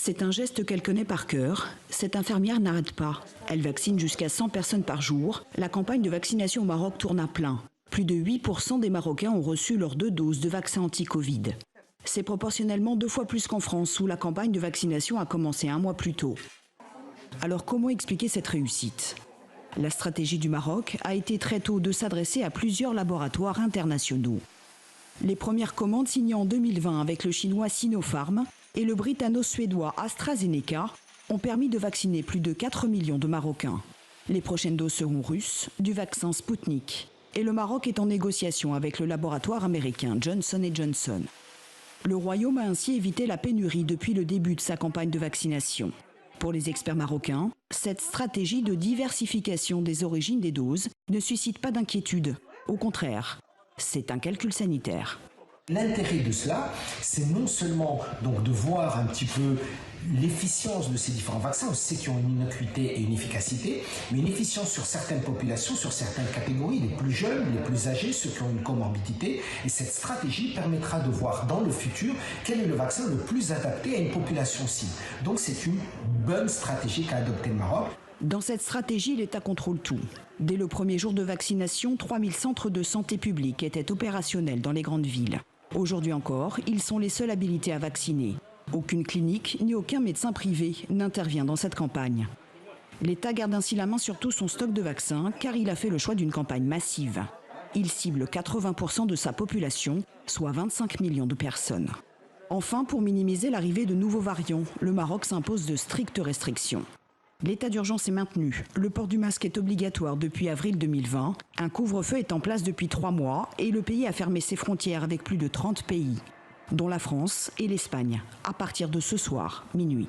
C'est un geste qu'elle connaît par cœur. Cette infirmière n'arrête pas. Elle vaccine jusqu'à 100 personnes par jour. La campagne de vaccination au Maroc tourne à plein. Plus de 8% des Marocains ont reçu leurs 2 doses de vaccin anti-Covid. C'est proportionnellement 2 fois plus qu'en France, où la campagne de vaccination a commencé 1 mois plus tôt. Alors comment expliquer cette réussite ? La stratégie du Maroc a été très tôt de s'adresser à plusieurs laboratoires internationaux. Les premières commandes signées en 2020 avec le chinois Sinopharm et le britanno-suédois AstraZeneca ont permis de vacciner plus de 4 millions de Marocains. Les prochaines doses seront russes, du vaccin Sputnik. Et le Maroc est en négociation avec le laboratoire américain Johnson & Johnson. Le Royaume a ainsi évité la pénurie depuis le début de sa campagne de vaccination. Pour les experts marocains, cette stratégie de diversification des origines des doses ne suscite pas d'inquiétude. Au contraire, c'est un calcul sanitaire. L'intérêt de cela, c'est non seulement donc de voir un petit peu l'efficience de ces différents vaccins, on sait qu'ils ont une innocuité et une efficacité, mais une efficience sur certaines populations, sur certaines catégories, les plus jeunes, les plus âgés, ceux qui ont une comorbidité. Et cette stratégie permettra de voir dans le futur quel est le vaccin le plus adapté à une population cible. Donc c'est une bonne stratégie qu'a adopté le Maroc. Dans cette stratégie, l'État contrôle tout. Dès le premier jour de vaccination, 3000 centres de santé publique étaient opérationnels dans les grandes villes. Aujourd'hui encore, ils sont les seuls habilités à vacciner. Aucune clinique ni aucun médecin privé n'intervient dans cette campagne. L'État garde ainsi la main sur tout son stock de vaccins car il a fait le choix d'une campagne massive. Il cible 80% de sa population, soit 25 millions de personnes. Enfin, pour minimiser l'arrivée de nouveaux variants, le Maroc s'impose de strictes restrictions. L'état d'urgence est maintenu. Le port du masque est obligatoire depuis avril 2020. Un couvre-feu est en place depuis 3 mois et le pays a fermé ses frontières avec plus de 30 pays, dont la France et l'Espagne, à partir de ce soir, minuit.